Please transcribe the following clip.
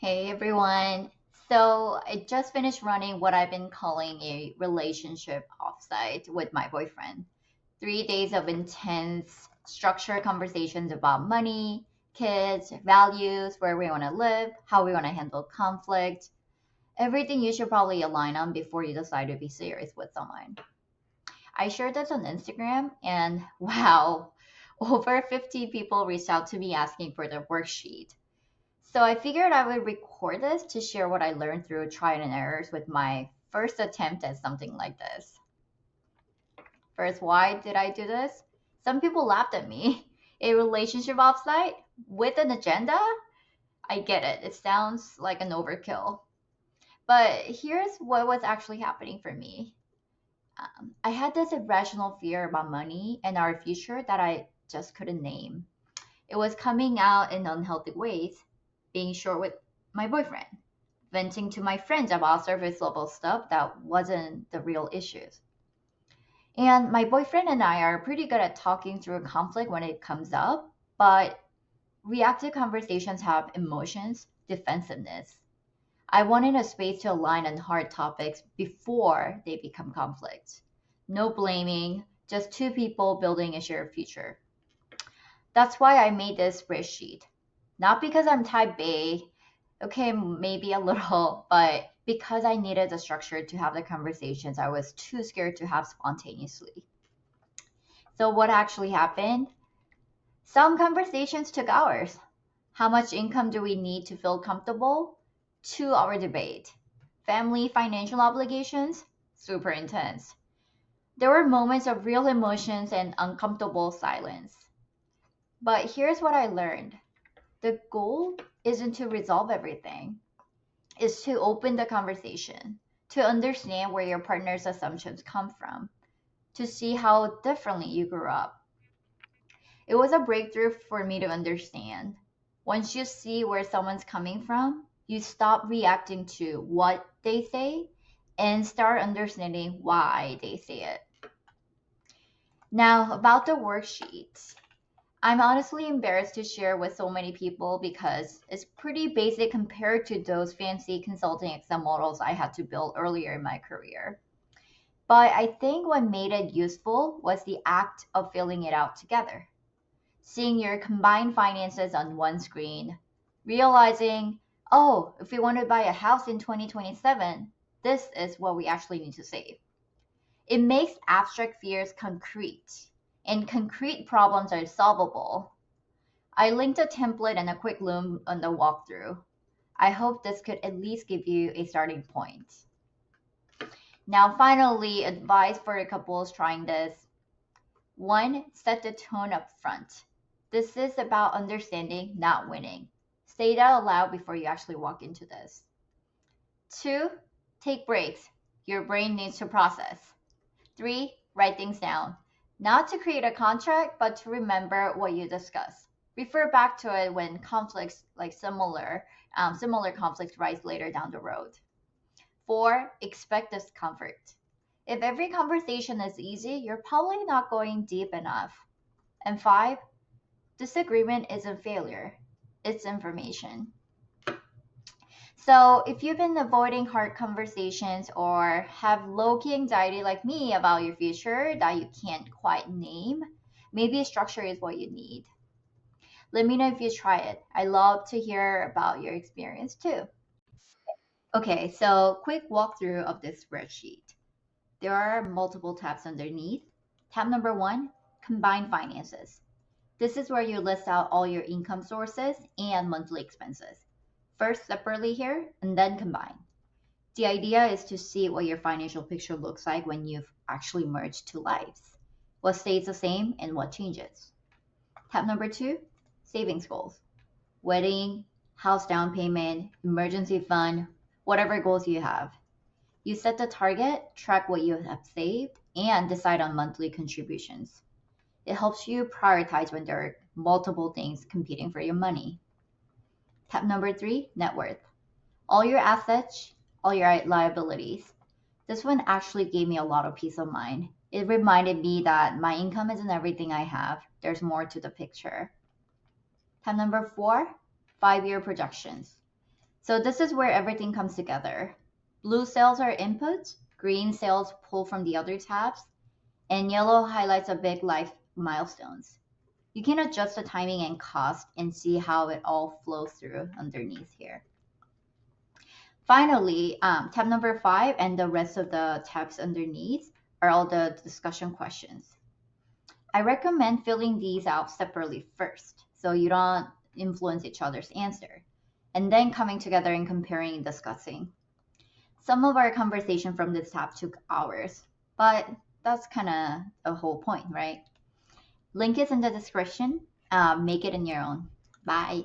Hey everyone. So I just finished running what I've been calling a relationship offsite with my boyfriend. 3 days of intense, structured conversations about money, kids, values, where we want to live, how we want to handle conflict, everything you should probably align on before you decide to be serious with someone. I shared this on Instagram and wow, over 50 people reached out to me asking for the worksheet. So I figured I would record this to share what I learned through trial and errors with my first attempt at something like this. First, why did I do this? Some people laughed at me. A relationship offsite with an agenda? I get it. It sounds like an overkill. But here's what was actually happening for me. I had this irrational fear about money and our future that I just couldn't name. It was coming out in unhealthy ways, being short with my boyfriend, venting to my friends about surface level stuff that wasn't the real issues. And my boyfriend and I are pretty good at talking through conflict when it comes up, but reactive conversations have emotions, defensiveness. I wanted a space to align on hard topics before they become conflict. No blaming, just two people building a shared future. That's why I made this spreadsheet. Not because I'm type A, okay, maybe a little, but because I needed the structure to have the conversations I was too scared to have spontaneously. So, what actually happened? Some conversations took hours. How much income do we need to feel comfortable? 2 hour debate. Family financial obligations? Super intense. There were moments of real emotions and uncomfortable silence. But here's what I learned: the goal isn't to resolve everything, is to open the conversation, to understand where your partner's assumptions come from, to see how differently you grew up. It was a breakthrough for me to understand. Once you see where someone's coming from, you stop reacting to what they say and start understanding why they say it. Now, about the worksheets. I'm honestly embarrassed to share with so many people because it's pretty basic compared to those fancy consulting Excel models I had to build earlier in my career. But I think what made it useful was the act of filling it out together. Seeing your combined finances on one screen, realizing, oh, if we want to buy a house in 2027, this is what we actually need to save. It makes abstract fears concrete, and concrete problems are solvable. I linked a template and a quick loom on the walkthrough. I hope this could at least give you a starting point. Now, finally, advice for the couples trying this. One, set the tone up front. This is about understanding, not winning. Say that out loud before you actually walk into this. Two, take breaks. Your brain needs to process. Three, write things down. Not to create a contract, but to remember what you discuss. Refer back to it when conflicts like similar conflicts rise later down the road. Four, expect discomfort. If every conversation is easy, you're probably not going deep enough. And five, disagreement isn't failure, it's information. So, if you've been avoiding hard conversations or have low key anxiety like me about your future that you can't quite name, maybe structure is what you need. Let me know if you try it. I love to hear about your experience too. Okay, so quick walkthrough of this spreadsheet. There are multiple tabs underneath. Tab number one, combine finances. This is where you list out all your income sources and monthly expenses. First separately here and then combine. The idea is to see what your financial picture looks like when you've actually merged two lives. What stays the same and what changes. Tab number two, savings goals. Wedding, house down payment, emergency fund, whatever goals you have. You set the target, track what you have saved, and decide on monthly contributions. It helps you prioritize when there are multiple things competing for your money. Tab number three, net worth. All your assets, all your liabilities. This one actually gave me a lot of peace of mind. It reminded me that my income isn't everything I have, there's more to the picture. Tab number four, 5 year projections. So this is where everything comes together. Blue cells are inputs, green cells pull from the other tabs, and yellow highlights a big life milestones. You can adjust the timing and cost and see how it all flows through underneath here. Finally, tab number 5 and the rest of the tabs underneath are all the discussion questions. I recommend filling these out separately first so you don't influence each other's answer, and then coming together and comparing and discussing. Some of our conversation from this tab took hours, but that's kind of the whole point, right? Link is in the description. Make it in your own. Bye.